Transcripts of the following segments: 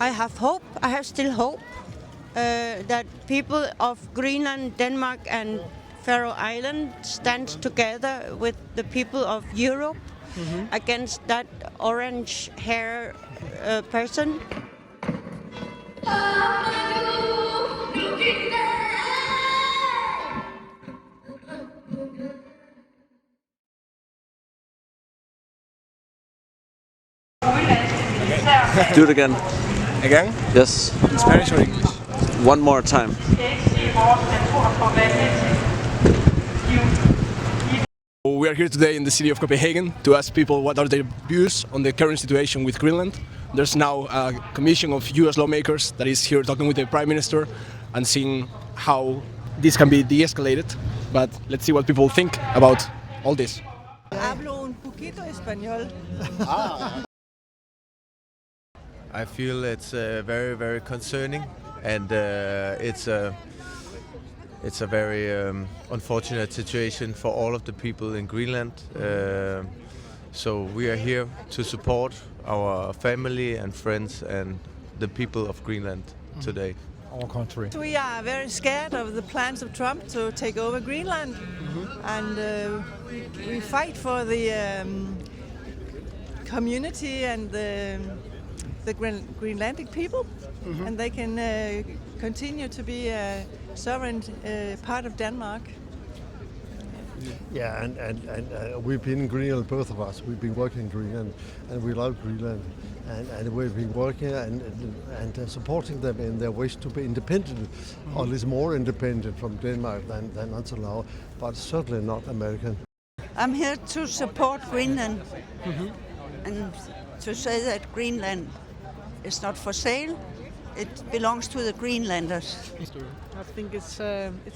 I have hope. I have still hope that people of Greenland, Denmark, and Faroe Island stand together with the people of Europe against that orange hair person. Do it again. Again? Yes. In Spanish or English? One more time. We are here today in the city of Copenhagen to ask people what are their views on the current situation with Greenland. There's now a commission of US lawmakers that is here talking with the Prime Minister and seeing how this can be de-escalated. But let's see what people think about all this. Hablo un poquito español. I feel it's very, very concerning, and it's a very unfortunate situation for all of the people in Greenland. So we are here to support our family and friends and the people of Greenland today. Our country. We are very scared of the plans of Trump to take over Greenland, and we fight for the community and the Greenlandic people, and they can continue to be a sovereign part of Denmark. Yeah, and we've been in Greenland, both of us. We've been working in Greenland, and we love Greenland, and we've been working and supporting them in their wish to be independent, or at least more independent from Denmark than until now, but certainly not American. I'm here to support Greenland and to say that Greenland is not for sale. It belongs to the Greenlanders. I think it's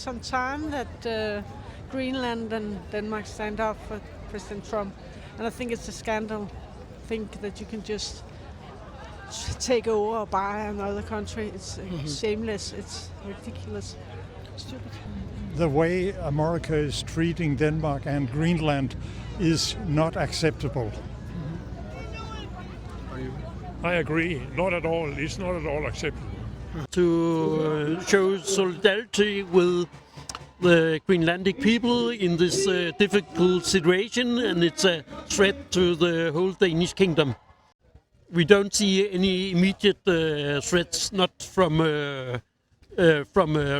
on time that Greenland and Denmark stand up for President Trump, and I think it's a scandal. Think that you can just take over or buy another country. It's shameless. It's ridiculous. Stupid. The way America is treating Denmark and Greenland is not acceptable. I agree. Not at all. It's not at all acceptable. To show solidarity with the Greenlandic people in this difficult situation, and it's a threat to the whole Danish kingdom. We don't see any immediate threats, not from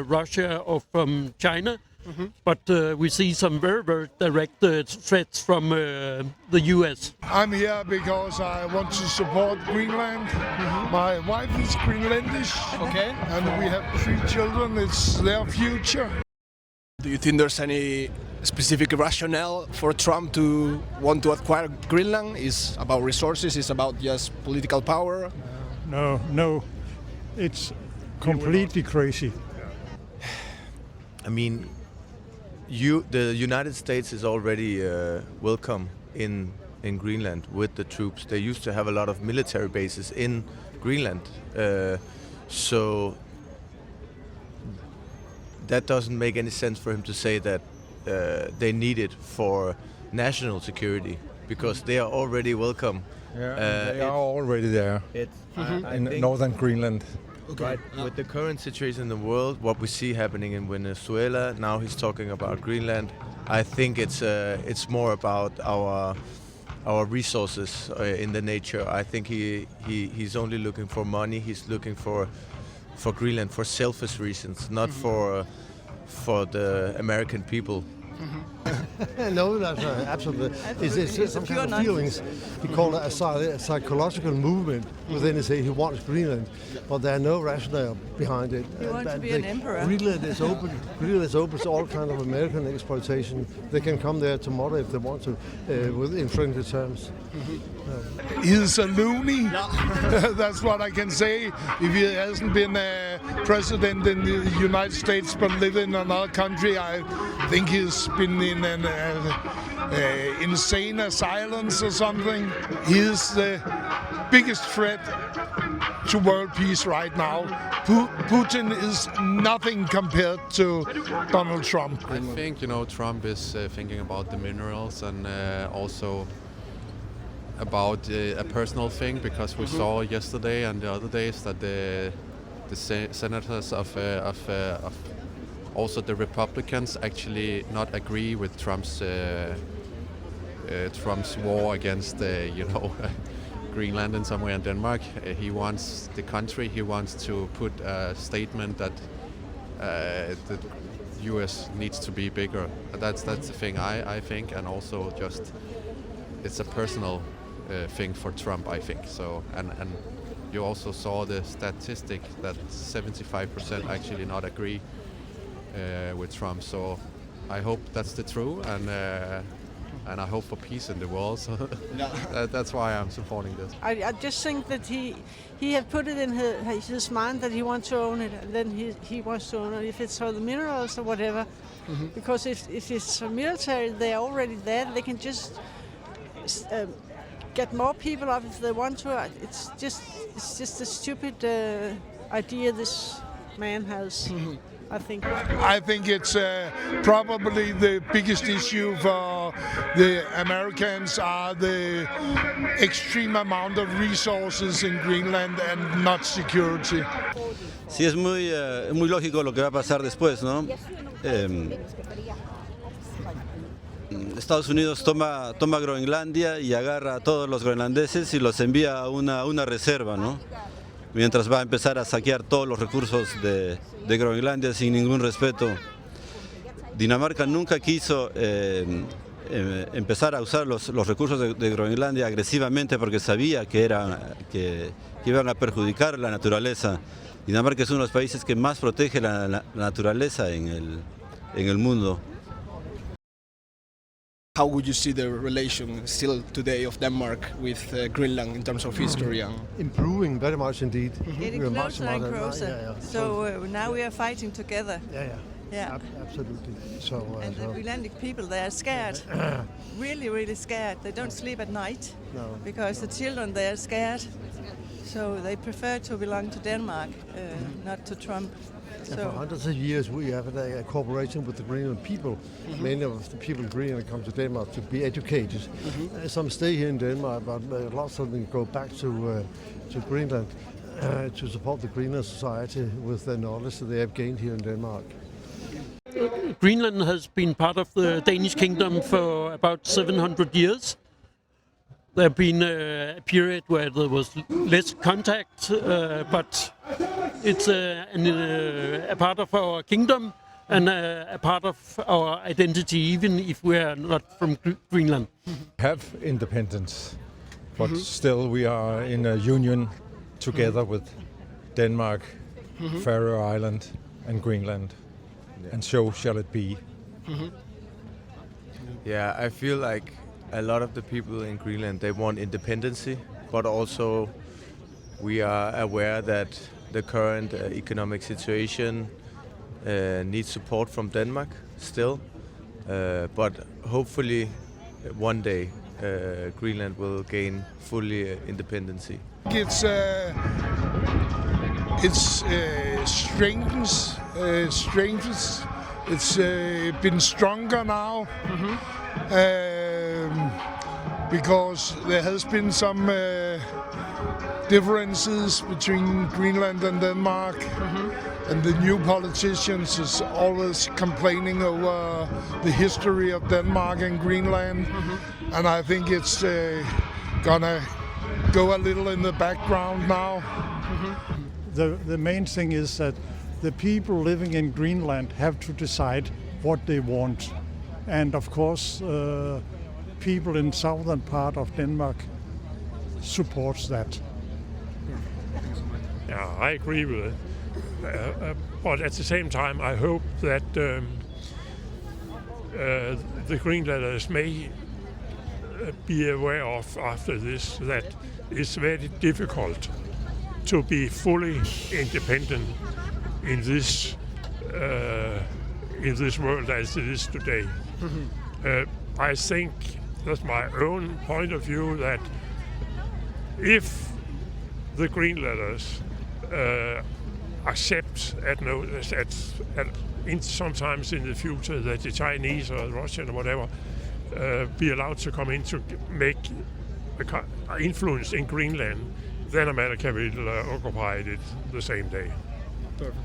Russia or from China, but we see some very, very direct threats from the US. I'm here because I want to support Greenland. My wife is Greenlandish, Okay. and we have 3 children. It's their future. Do you think there's any specific rationale for Trump to want to acquire Greenland? Is about resources? Is about just political power? No, it's completely crazy. I mean, the United States is already welcome in Greenland with the troops. They used to have a lot of military bases in Greenland, so that doesn't make any sense for him to say that they need it for national security, because they are already welcome. They are already there in northern Greenland. Okay. Right. With the current situation in the world, what we see happening in Venezuela, now he's talking about Greenland. I think it's more about our resources in the nature. I think he's only looking for money. He's looking for Greenland for selfish reasons, not for the American people. No, that's absolutely. It's some kind of feelings. He called it a psychological movement within his head. He wants Greenland, but there are no rationale behind it. He wants to be an emperor. Greenland is open. Greenland is open to all kind of American exploitation. They can come there tomorrow if they want to, in friendly terms. He's a loony. That's what I can say. If he hasn't been a president in the United States but lived in another country, I think he's been in an insane asylum or something. He is the biggest threat to world peace right now. Putin is nothing compared to Donald Trump. I think, Trump is thinking about the minerals and also about a personal thing, because we saw yesterday and the other days that the senators of also the Republicans actually not agree with Trump's war against Greenland and somewhere in Denmark. He wants to put a statement that the U.S. needs to be bigger. That's the thing I think, and also just it's a personal thing for Trump, I think. So and you also saw the statistic that 75% actually not agree with Trump. So I hope that's the truth, and I hope for peace in the world. So that's why I'm supporting this. I just think that he have put it in his mind that he wants to own it, and then he wants to own it, if it's for the minerals or whatever. Because if it's for military, they're already there. They can just get more people up if they want to. It's just a stupid idea this man has. I think it's probably the biggest issue for the Americans are the extreme amount of resources in Greenland and not security. Sí, es muy lógico lo que va a pasar después, ¿no? Estados Unidos toma Groenlandia y agarra a todos los groenlandeses y los envía a una reserva, ¿no? Mientras va a empezar a saquear todos los recursos de Groenlandia sin ningún respeto. Dinamarca nunca quiso empezar a usar los recursos de Groenlandia agresivamente porque sabía que iban a perjudicar la naturaleza. Dinamarca es uno de los países que más protege la naturaleza en el mundo. How would you see the relation still today of Denmark with Greenland in terms of history? Improving very much indeed. Getting closer and closer. So now we are fighting together. Yeah. Absolutely. So and the Greenlandic people, they are scared. Really, really scared. They don't sleep at night because the children, they are scared. So they prefer to belong to Denmark, not to Trump. So for hundreds of years we have a cooperation with the Greenland people. Many of the people in Greenland come to Denmark to be educated. Some stay here in Denmark, but lots of them go back to Greenland to support the Greenland society with the knowledge that they have gained here in Denmark. Greenland has been part of the Danish kingdom for about 700 years. There have been a period where there was less contact, but it's a part of our kingdom and a part of our identity, even if we are not from Greenland. Have independence, but still we are in a union together with Denmark, Faroe Island and Greenland, and so shall it be. Yeah, I feel like a lot of the people in Greenland, they want independency, but also we are aware that the current economic situation needs support from Denmark still, but hopefully one day Greenland will gain fully independency. It's strengthens. It's been stronger now. Because there has been some differences between Greenland and Denmark, and the new politicians is always complaining over the history of Denmark and Greenland, and I think it's gonna go a little in the background now. The main thing is that the people living in Greenland have to decide what they want, and of course people in southern part of Denmark supports that. Yeah, I agree with it. But at the same time, I hope that the Greenlanders may be aware of after this that it's very difficult to be fully independent in this world as it is today. I think that's my own point of view that if the Greenlanders accept sometimes in the future that the Chinese or the Russian or whatever be allowed to come in to make influence in Greenland, then America will occupy it the same day. Perfect.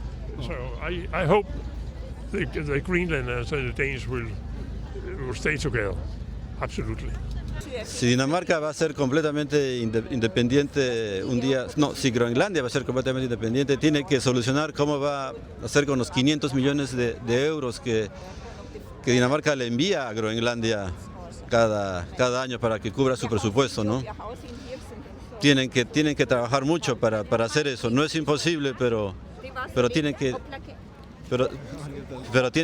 So I hope the Greenlanders and the Danes will stay together. Absolutely. Si Dinamarca va a ser completamente independiente un día, no, si Groenlandia va a ser completamente independiente, tiene que solucionar cómo va a hacer con los 500 millones de euros que Dinamarca le envía a Groenlandia cada año para que cubra su presupuesto, ¿no? Tienen que trabajar mucho para hacer eso. No es imposible, pero tienen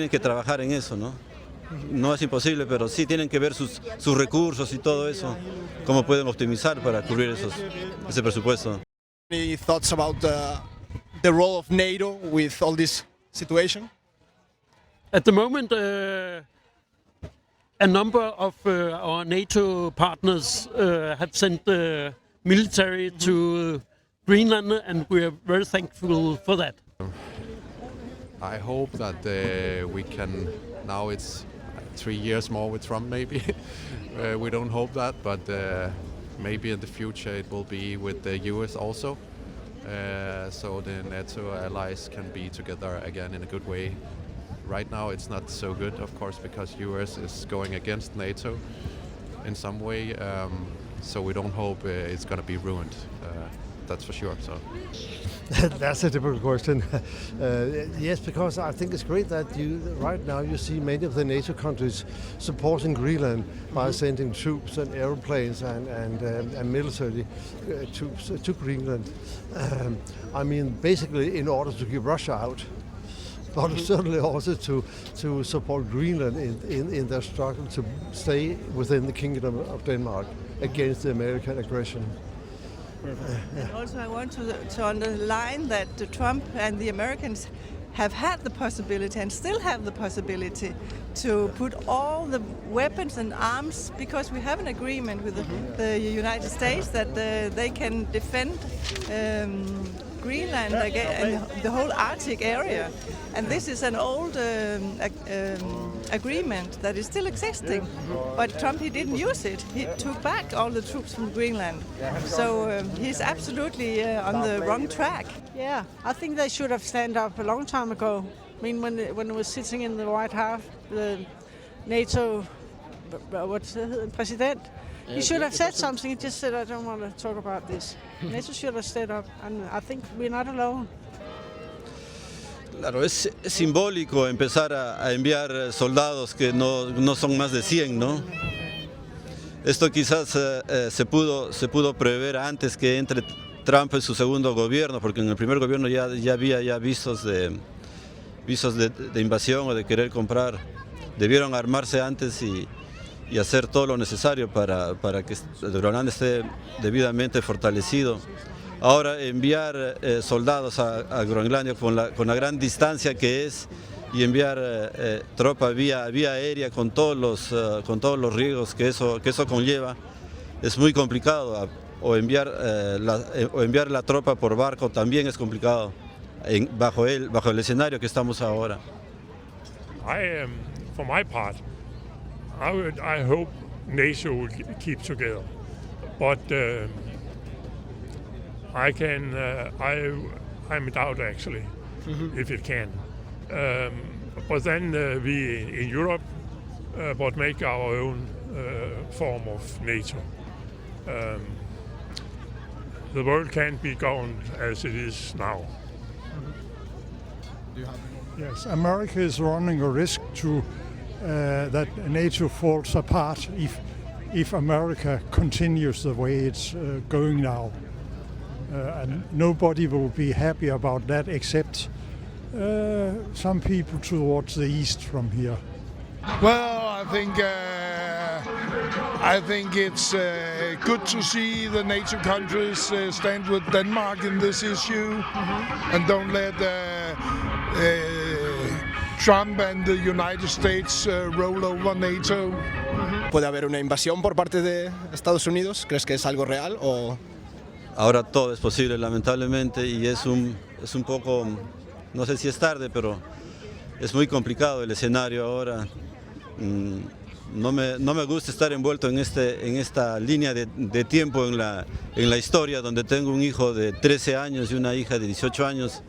que trabajar en eso, ¿no? No es imposible, pero sí tienen que ver sus recursos y todo eso, cómo pueden optimizar para cubrir ese presupuesto. Any thoughts about the role of NATO with all this situation? At the moment, a number of our NATO partners have sent military to Greenland, and we are very thankful for that. I hope that we can, now it's 3 years more with Trump maybe. We don't hope that, but maybe in the future it will be with the US also. So the NATO allies can be together again in a good way. Right now it's not so good, of course, because US is going against NATO in some way. So we don't hope it's going to be ruined. That's for sure. So that's a difficult question. Yes, because I think it's great that right now you see many of the NATO countries supporting Greenland by sending troops and airplanes and military troops to Greenland. I mean, basically in order to keep Russia out, but certainly also to support Greenland in their struggle to stay within the Kingdom of Denmark against the American aggression. And also I want to underline that Trump and the Americans have had the possibility and still have the possibility to put all the weapons and arms, because we have an agreement with the United States that they can defend Greenland and the whole Arctic area. And this is an old agreement that is still existing, but Trump, he didn't use it. He took back all the troops from Greenland. So he's absolutely on the wrong track. Yeah, I think they should have stand up a long time ago. I mean, when it was sitting in the White House, the NATO, president, he should have said something. He just said, I don't want to talk about this. NATO should have stood up, and I think we're not alone. Claro, es simbólico empezar a enviar soldados que no son más de 100, ¿no? Esto quizás se pudo prever antes que entre Trump en su segundo gobierno, porque en el primer gobierno ya había visos de invasión o de querer comprar. Debieron armarse antes y hacer todo lo necesario para que Groenlandia esté debidamente fortalecido. Ahora enviar soldados a Groenlandia con la gran distancia que es, y enviar tropa vía aérea con todos los riesgos que eso conlleva, es muy complicado. O enviar la tropa por barco también es complicado bajo el escenario que estamos ahora. For my part, I hope NATO will keep together, but I'm in doubt actually if it can. But then we in Europe but make our own form of NATO. The world can't be governed as it is now. Yes, America is running a risk to that NATO falls apart if America continues the way it's going now. And nobody will be happy about that except some people towards the east from here. Well, I think it's good to see the NATO countries stand with Denmark in this issue and don't let Trump and the United States roll over NATO. ¿Puede haber una invasión por parte de Estados Unidos? ¿Crees que es algo real o...? Ahora todo es posible, lamentablemente, y es un poco, no sé si es tarde, pero es muy complicado el escenario ahora. No me gusta estar envuelto en esta línea de tiempo en la historia, donde tengo un hijo de 13 años y una hija de 18 años,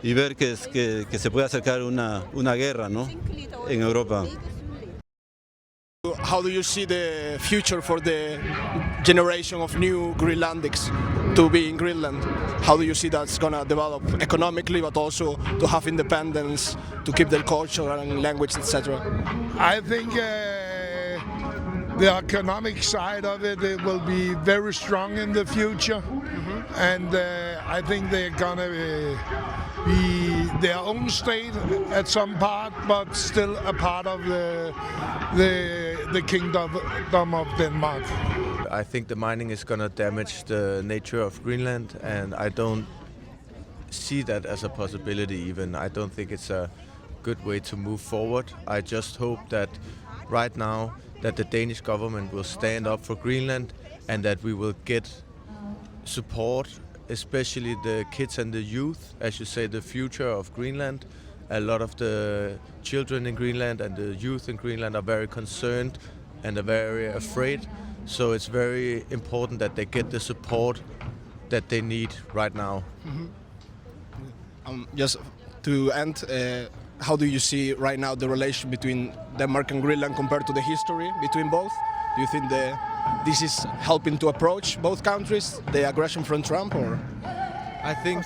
y ver que se puede acercar una guerra, ¿no?, en Europa. How do you see the future for the generation of new Greenlandics to be in Greenland? How do you see that's going to develop economically, but also to have independence, to keep their culture and language, etc.? I think the economic side of it will be very strong in the future, and I think they're gonna be their own state at some part, but still a part of the kingdom of Denmark. I think the mining is going to damage the nature of Greenland, and I don't see that as a possibility even. I don't think it's a good way to move forward. I just hope that right now that the Danish government will stand up for Greenland and that we will get support, especially the kids and the youth, as you say, the future of Greenland. A lot of the children in Greenland and the youth in Greenland are very concerned and are very afraid. So it's very important that they get the support that they need right now. Just to end, how do you see right now the relation between Denmark and Greenland compared to the history between both? Do you think this is helping to approach both countries, the aggression from Trump, or? I think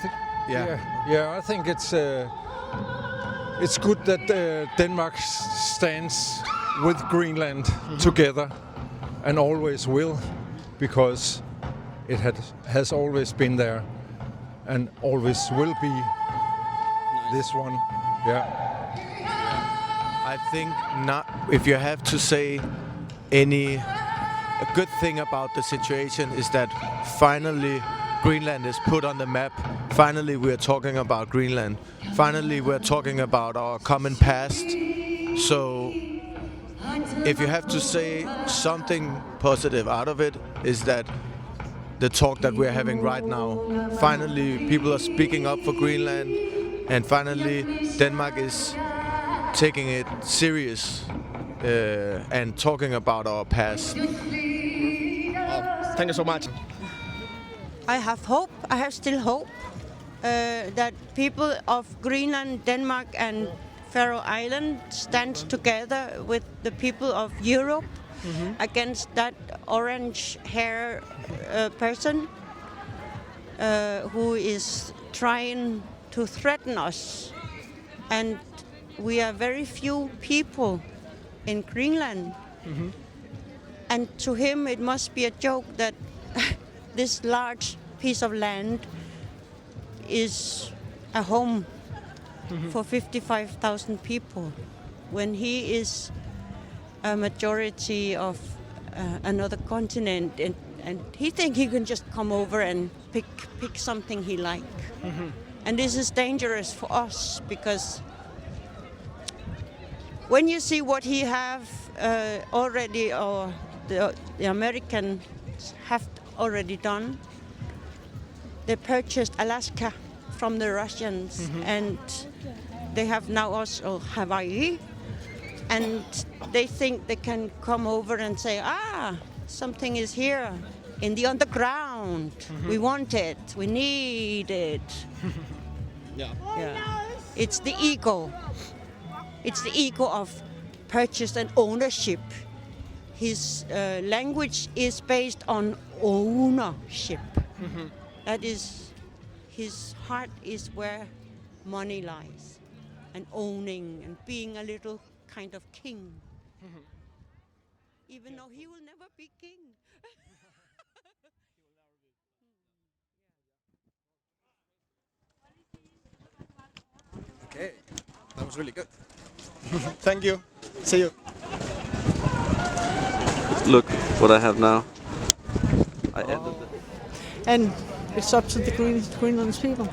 I think it's good that Denmark stands with Greenland together, and always will, because it has always been there and always will be this one. Yeah. I think not. If you have to say a good thing about the situation is that finally Greenland is put on the map. Finally we are talking about Greenland. Finally we're talking about our common past. So if you have to say something positive out of it, is that the talk that we're having right now, finally people are speaking up for Greenland, and finally Denmark is taking it serious and talking about our past. Thank you so much. I have hope. I have still hope that people of Greenland, Denmark and Faroe Island stand together with the people of Europe against that orange hair person who is trying to threaten us. And we are very few people in Greenland. And to him it must be a joke that this large piece of land is a home for 55,000 people, when he is a majority of another continent, and he thinks he can just come over and pick something he likes. And this is dangerous for us, because when you see what he have already, or the Americans have already done, they purchased Alaska from the Russians, and they have now also Hawaii, and they think they can come over and say, something is here in the underground. We want it, we need it. It's the ego. It's the ego of purchase and ownership. His language is based on ownership. That is, his heart is where money lies, and owning and being a little kind of king. Even though he will never be king. Okay, that was really good. Thank you. See you. Look what I have now. I ended it. And it's up to the Greenland's people.